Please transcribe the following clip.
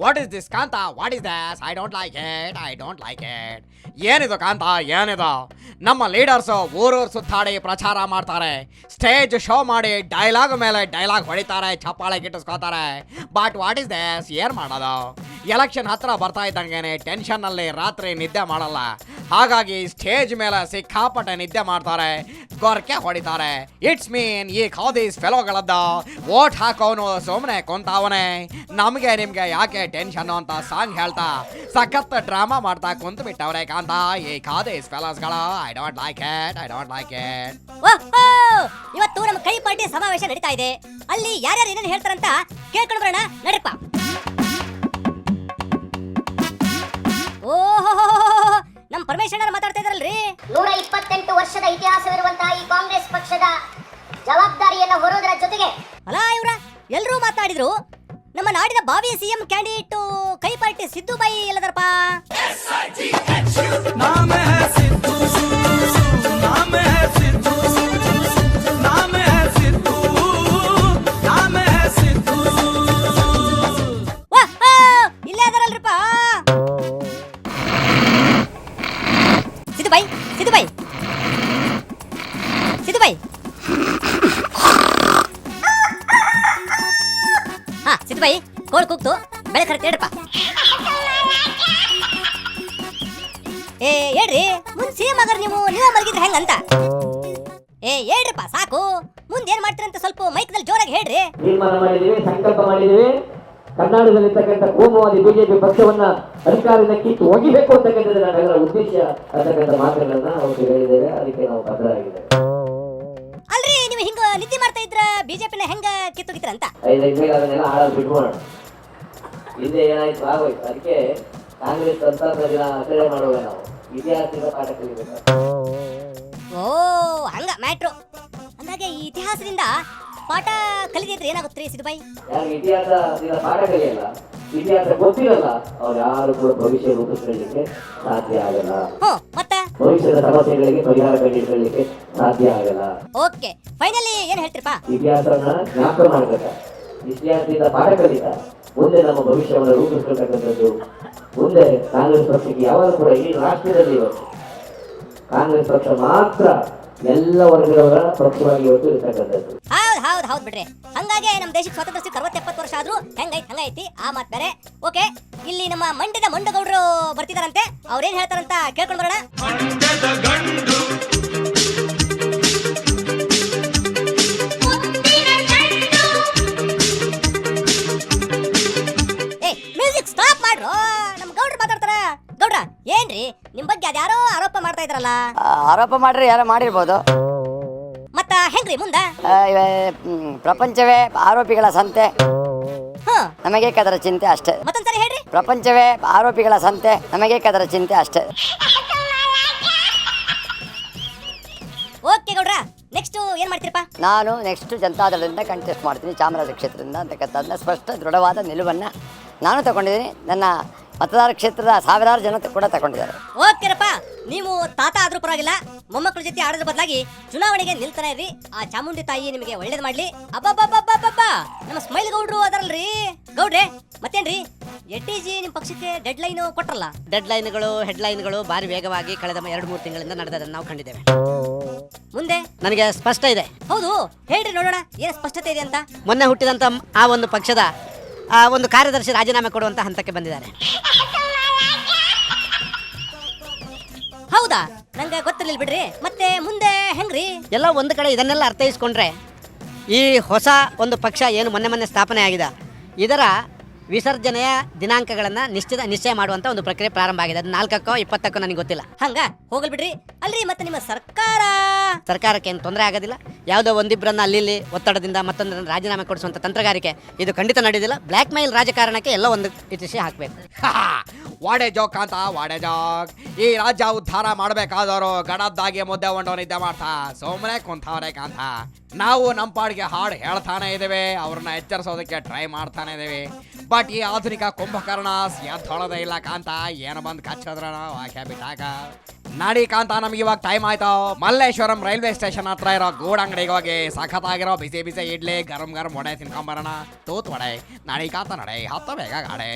What is this Kantha, what is this? I don't like it. ಏನಿದು ಕಾಂತ, ಏನಿದು? ನಮ್ಮ leaders ಊರೂರು ಸುತ್ತಾಡಿ ಪ್ರಚಾರ ಮಾಡ್ತಾರೆ, ಸ್ಟೇಜ್ ಶೋ ಮಾಡಿ ಡೈಲಾಗ್ ಮೇಲೆ ಡೈಲಾಗ್ ಹೊಡಿತಾರೆ, ಚಪ್ಪಾಳೆ ಗಿಟ್ಟಿಸ್ಕೋತಾರೆ. But what is this? ಏನ್ ಮಾಡೋದು? ಎಲೆಕ್ಷನ್ ಹತ್ರ ಬರ್ತಾ ಇದ್ದಂಗೆನೆ ಟೆನ್ಷನ್ನಲ್ಲಿ ರಾತ್ರಿ ನಿದ್ದೆ ಮಾಡಲ್ಲ. ಹಾಗಾಗಿ ಸ್ಟೇಜ್ ಮೇಲೆ ಸಿಕ್ಕಾಪಟ್ಟೆ ನಿದ್ದೆ ಮಾಡ್ತಾರೆ, ಗೊರಕೆ ಹೊಡಿತಾರೆ. ಇಟ್ಸ್ ಮೀನ್ ಈ ಖಾದೀಸ್ ಫೆಲೋಗಳದ್ದು ವೋಟ್ ಹಾಕೋನು ಸುಮ್ಮನೆ ಕುಂತಾವನೆ. ನಮಗೆ ನಿಮ್ಗೆ ಯಾಕೆ ಟೆನ್ಷನ್ ಅಂತ ಸಾಂಗ್ ಹೇಳ್ತಾ ಸಖತ್ ಡ್ರಾಮಾ ಮಾಡ್ತಾ ಕುಂತು ಬಿಟ್ಟವ್ರೆ ಕಾಂತ ಈ ಖಾದೀಸ್ ಫೆಲೋಸ್ಗಳು. I don't like it. ಇವತ್ತು ನಮ್ಮ ಕೈ ಪಾರ್ಟಿ ಸಮಾವೇಶ ನಡೀತಾ ಇದೆ. ಅಲ್ಲಿ ಯಾರ್ಯಾರು ಏನೇನು ಹೇಳ್ತಾರಂತ ಕೇಳ್ಕೊಂಡು ಬರೋಣ ನಡೀಪ. ಓಹೋ, ನಮ್ಮ ಪರಮೇಶ್ವರ ಮಾತಾಡ್ತಾ ಇದ್ರಲ್ರಿ. 128 ವರ್ಷದ ಇತಿಹಾಸವಿರುವಂತಹ ಈ ಕಾಂಗ್ರೆಸ್ ಪಕ್ಷದ ಜವಾಬ್ದಾರಿಯನ್ನು ಹೊರೋದರ ಜೊತೆಗೆ ಅಲ್ಲ ಇವ್ರ ಎಲ್ಲರೂ ಮಾತಾಡಿದ್ರು. ನಮ್ಮ ನಾಡಿನ ಭಾವಿ ಸಿಎಂ ಕ್ಯಾಂಡಿಡೇಟ್ ಕೈ ಪಾರ್ಟಿ ಸಿದ್ದು ಬಾಯಿ ಎಲ್ಲದರಪ್ಪ. ಇಲ್ಲೇ ಅದರಲ್ರಿಪ್ಪ ಸಿದ್ದು ಬಾಯಿ. ಹಾ ಸಿದ್ದು ಬಾಯಿ, ಕೋಲ್ ಕೂಗ್ತು ಬೆಳೆ ಕರೆಕ್ಟ್ ಹೇಳ್ರಪ್ಪ. ಹೇಳ್ರಿ ಮುಂದ್ ಸಿಎಂ ಆಗರ್ ನೀವೇ ಮಲಗಿದ್ರೆ ಹೆಂಗಂತ. ಹೇಳ್ರಪ್ಪ ಸಾಕು. ಮುಂದೆ ಏನ್ ಮಾಡ್ತೀರಂತ ಸ್ವಲ್ಪ ಮೈಕ್ನಲ್ಲಿ ಜೋರಾಗಿ ಹೇಳ್ರಿ. ತೀರ್ಮಾನ ಮಾಡಿದೀವಿ, ಸಂಕಲ್ಪ ಮಾಡಿದೀವಿ. ಕರ್ನಾಟಕದಲ್ಲಿರ್ತಕ್ಕಂಥ ಕೋಮುವಾದಿ ಬಿಜೆಪಿ ಪಕ್ಷವನ್ನ ಅಧಿಕಾರದಿಂದ ಕಿತ್ತು ಒಗಿಬೇಕು ಅಂತಕ್ಕಂಥದ್ದು ನಾವೆಲ್ಲರ ಉದ್ದೇಶ ಅಂತಕ್ಕಂಥ ಮಾತುಗಳನ್ನ ಅವರಿಗೆ ಹೇಳಿದ್ದೇವೆ. ಅದಕ್ಕೆ ನಾವು ಬದ್ಧರಾಗಿದ್ದೇವೆ. ಅಲ್ರಿ ನೀವು ಹಿಂಗ ನಿದ್ದೆ ಮಾಡ್ತಾ ಇದ್ರ ಬಿಜೆಪಿನ ಹೆಂಗ ಕಿತ್ತೋಗಿದ್ರ ಅಂತ 5 ಮೇಲೆ ಅದನ್ನೆಲ್ಲ ಆಳೋದು ಬಿಟ್ಬಿಡೋಣ. ಹಿಂದೆ ಏನಾಯ್ತು ಆಗೋಯ್ತು. ಅದಕ್ಕೆ ಕಾಂಗ್ರೆಸ್ ಸಂತಾಪದ ದಿನ ಆಚರಣೆ ಮಾಡುವ ನಾವು ಇತಿಹಾಸದಿಂದ ಪಾಠ ಕಲಿಬೇಕು. ಓ ಹಂಗ ಮ್ಯಾಟ್ರು ಅಂದಾಗೆ ಈ ಇತಿಹಾಸದಿಂದ ಪಾಠ ಕಲಿದಿದ್ರೆ ಏನಾಗುತ್ತೆ ಸಿದ್ದುಬಾಯಿ? ಯಾರು ಇತಿಹಾಸದಿಂದ ಪಾಠ ಕಲಿಯಲ್ಲ, ಇತಿಹಾಸ ಗೊತ್ತಿರಲ್ಲ, ಅವ್ರು ಯಾರು ಕೂಡ ಭವಿಷ್ಯ ರೂಪಿಸ್ಕೊಳ್ಳಿಕ್ಕೆ ಸಾಧ್ಯ ಆಗಲ್ಲ. ಮತ್ತೆ ಭವಿಷ್ಯದ ಸಮಸ್ಯೆಗಳಿಗೆ ಪರಿಹಾರ ಕಂಡುಹಿಡಿಯಲಿಕ್ಕೆ ಸಾಧ್ಯ ಆಗಲ್ಲ. ಓಕೆ, ಫೈನಲಿ ಏನ್ ಹೇಳ್ತೀರಪ್ಪ? ಇತಿಹಾಸವನ್ನ ಜ್ಞಾಪಕ ಮಾಡ್ಬೇಕ, ಇತಿಹಾಸದಿಂದ ಪಾಠ ಕಲಿತ ಮುಂದೆ ನಮ್ಮ ಭವಿಷ್ಯವನ್ನು ರೂಪಿಸ್ಕೊಳ್ತಕ್ಕಂಥದ್ದು. ಮುಂದೆ ಕಾಂಗ್ರೆಸ್ ಪಕ್ಷಕ್ಕೆ ಯಾವಾಗ ಕೂಡ ಈ ರಾಷ್ಟ್ರದಲ್ಲಿ ಇವತ್ತು ಕಾಂಗ್ರೆಸ್ ಪಕ್ಷ ಮಾತ್ರ ಎಲ್ಲ ವರ್ಗದವರ ಪಕ್ಷವಾಗಿ ಇವತ್ತು ಇರ್ತಕ್ಕಂಥದ್ದು. ಹೌದು ಬಿಡ್ರಿ. ಹಂಗಾಗಿ ನಮ್ಮ ದೇಶಕ್ಕೆ ಸ್ವಾತಂತ್ರ್ಯ ಸಿಕ್ಕ 60-70 ವರ್ಷ ಆದ್ರೂ ಹಂಗೈತಿ ಆ ಮಾತು ಬೇರೆ. ಓಕೆ, ಇಲ್ಲಿ ನಮ್ಮ ಮಂಡ್ಯದ ಮಂಡಗೌಡರು ಬರ್ತಿದಾರಂತೆ, ಅವ್ರೇನ್ ಹೇಳ್ತಾರಂತ ಕೇಳ್ಕೊಂಡು ಬರೋಣ. ಮ್ಯೂಸಿಕ್ ಸ್ಟಾಪ್ ಮಾಡ್ರು, ನಮ್ಮ ಗೌಡ್ರು ಮಾತಾಡ್ತಾರ. ಗೌಡ್ರ ಏನ್ರಿ ನಿಮ್ ಬಗ್ಗೆ ಅದ್ಯಾರೋ ಆರೋಪ ಮಾಡ್ತಾ ಇದ್ರಲ್ಲ? ಆರೋಪ ಮಾಡ್ರಿ, ಯಾರೋ ಮಾಡಿರ್ಬೋದು. ಮತ್ತ ಹೆಂಗ್ರಿ ಮುಂದ? ಪ್ರಪಂಚವೇ ಆರೋಪಿಗಳ ಸಂತೆ, ನಮಗೆ ಅದರ ಚಿಂತೆ ಅಷ್ಟೇ. ಮತ್ತೊಂದ್ಸರಿ ಹೇಳ್ರಿ. ಪ್ರಪಂಚವೇ ಆರೋಪಿಗಳ ಸಂತೆ, ನಮಗೆ ಅದರ ಚಿಂತೆ ಅಷ್ಟೇ. ಓಕೆ ಗೌಡ್ರ, ನೆಕ್ಸ್ಟ್ ಏನ್ ಮಾಡ್ತೀರಪ್ಪ? ನಾನು ನೆಕ್ಸ್ಟ್ ಜನತಾದಳದಿಂದ ಕಂಟೆಸ್ಟ್ ಮಾಡ್ತೀನಿ, ಚಾಮರಾಜ ಕ್ಷೇತ್ರದಿಂದ ಅಂತಕ್ಕಂಥದ್ದನ್ನ ಸ್ಪಷ್ಟ ದೃಢವಾದ ನಿಲುವನ್ನು ನಾನು ತಗೊಂಡಿದ್ದೀನಿ. ನನ್ನ ಮತದಾರ ಕ್ಷೇತ್ರದ ಸಾವಿರಾರು ಜನ ಕೂಡ ತಗೊಂಡಿದ್ದಾರೆ. ಓಕೆರಪ್ಪ, ನೀವು ತಾತ ಆದ್ರೂ ಪರವಾಗಿಲ್ಲ, ಮೊಮ್ಮಕ್ಕಳ ಜೊತೆ ಆಡೋದ್ರ ಬದಲಾಗಿ ಚುನಾವಣೆಗೆ ನಿಲ್ತಾನೆ ಇರ್ರಿ. ಆ ಚಾಮುಂಡಿ ತಾಯಿ ನಿಮಗೆ ಒಳ್ಳೇದ್ ಮಾಡ್ಲಿ. ಅಬ್ಬಬ್ಬಬ್ಬಬ್ಬಬ್ಬ, ನಮ್ಮ ಸ್ಮೈಲ್ ಗೌಡ್ರು ಅದರಲ್ರಿ. ಗೌಡ್ರೆ ಮತ್ತೇನ್ರಿ, ಎಟ್ಟಿಜಿ ನಿಮ್ ಪಕ್ಷಕ್ಕೆ ಡೆಡ್ ಲೈನ್ ಕೊಟ್ರಲ್ಲ? ಡೆಡ್ ಲೈನ್ಗಳು ಹೆಡ್ಲೈನ್ಗಳು ಬಾರಿ ವೇಗವಾಗಿ ಕಳೆದ 2-3 ತಿಂಗಳಿಂದ ನಡೆದದನ್ನು ನಾವು ಕಂಡಿದ್ದೇವೆ. ಮುಂದೆ ನನಗೆ ಸ್ಪಷ್ಟ ಇದೆ. ಹೌದು ಹೇಳ್ರಿ ನೋಡೋಣ, ಏನ್ ಸ್ಪಷ್ಟತೆ ಇದೆ ಅಂತ. ಮೊನ್ನೆ ಹುಟ್ಟಿದಂತ ಆ ಒಂದು ಪಕ್ಷದ ಒಂದು ಕಾರ್ಯದರ್ಶಿ ರಾಜೀನಾಮೆ ಕೊಡುವಂತ ಹಂತಕ್ಕೆ ಬಂದಿದ್ದಾರೆ. ಹೌದಾ? ನಂಗೆ ಗೊತ್ತಿರ್ಲಿಲ್ಲ ಬಿಡ್ರಿ. ಮತ್ತೆ ಮುಂದೆ ಹೆಂಗ್ರಿ? ಎಲ್ಲ ಒಂದು ಕಡೆ ಇದನ್ನೆಲ್ಲ ಅರ್ಥೈಸ್ಕೊಂಡ್ರೆ ಈ ಹೊಸ ಒಂದು ಪಕ್ಷ ಏನು ಮೊನ್ನೆ ಸ್ಥಾಪನೆ ಆಗಿದೆ, ಇದರ ವಿಸರ್ಜನೆಯ ದಿನಾಂಕಗಳನ್ನ ನಿಶ್ಚಯ ಮಾಡುವಂತ ಒಂದು ಪ್ರಕ್ರಿಯೆ ಪ್ರಾರಂಭ ಆಗಿದೆ. ಅದು 4ಕ್ಕೋ 20ಕ್ಕೋ ನನಗೆ ಗೊತ್ತಿಲ್ಲ. ಹಂಗ ಹೋಗಲ್ ಬಿಡ್ರಿ. ಅಲ್ರಿ ಮತ್ತೆ ನಿಮ್ಮ ಸರ್ಕಾರಕ್ಕೆ ಏನು ತೊಂದರೆ ಆಗೋದಿಲ್ಲ. ಯಾವುದೋ ಒಂದಿಬ್ಬರನ್ನ ಅಲ್ಲಿ ಒತ್ತಡದಿಂದ ಮತ್ತೊಂದರನ್ನ ರಾಜೀನಾಮೆ ಕೊಡಿಸುವಂತ ತಂತ್ರಗಾರಿಕೆ ಇದು ಖಂಡಿತ ನಡೆಯೋದಿಲ್ಲ. ಬ್ಲ್ಯಾಕ್ ಮೇಲ್ ರಾಜಕಾರಣಕ್ಕೆ ಎಲ್ಲ ಒಂದು ಇತಿಶ್ಯ ಹಾಕ್ಬೇಕು. ವಾಡೆ ಜೋಕ್ ಅಂತ ವಾಡೆ ಜೋಕ್. ಈ ರಾಜ್ಯ ಉದ್ಧಾರ ಮಾಡ್ಬೇಕಾದವರು ಗಡದ್ದಾಗಿ ಮುದ್ದೆ ಉಂಡು ನಿದ್ದೆ ಮಾಡ್ತಾ ಸುಮ್ಮನೆ ಕುಂತವ್ರೆ ಕಾಂತ. ನಾವು ನಮ್ಮ ಪಾಡಿಗೆ ಹಾಡು ಹೇಳ್ತಾನೆ ಇದ್ದೇವೆ, ಅವ್ರನ್ನ ಎಚ್ಚರಿಸೋದಕ್ಕೆ ಟ್ರೈ ಮಾಡ್ತಾನೆ ಇದ್ದೇವೆ. ಬಟ್ ಈ ಆಧುನಿಕ ಕುಂಭಕರ್ಣ ಎದ್ದೊಳದೇ ಇಲ್ಲ ಕಾಂತ. ಏನು ಬಂದು ಕಚ್ಚೋದ್ರ ವಾಕ್ಯ ಬಿಟ್ಟಾಗ ನಡಿ ಕಾಂತ. ನಮ್ಗೆ ಇವಾಗ ಟೈಮ್ ಆಯ್ತು. ಮಲ್ಲೇಶ್ವರಂ ರೈಲ್ವೆ ಸ್ಟೇಷನ್ ಹತ್ರ ಇರೋ ಗೂಡಂಗಡಿಗೆ ಹೋಗಿ ಸಖತ್ತಾಗಿರೋ ಬಿಸಿ ಬಿಸಿ ಇಡ್ಲಿ ಗರಂ ವಡೆ ತಿನ್ಕೊಂಬರೋಣ. ತೂತ್ ವಡೆ ನಡಿ ಕಾಂತ, ನಡೆ ಹತ್ತ ಬೇಗ ಗಾಡೆ.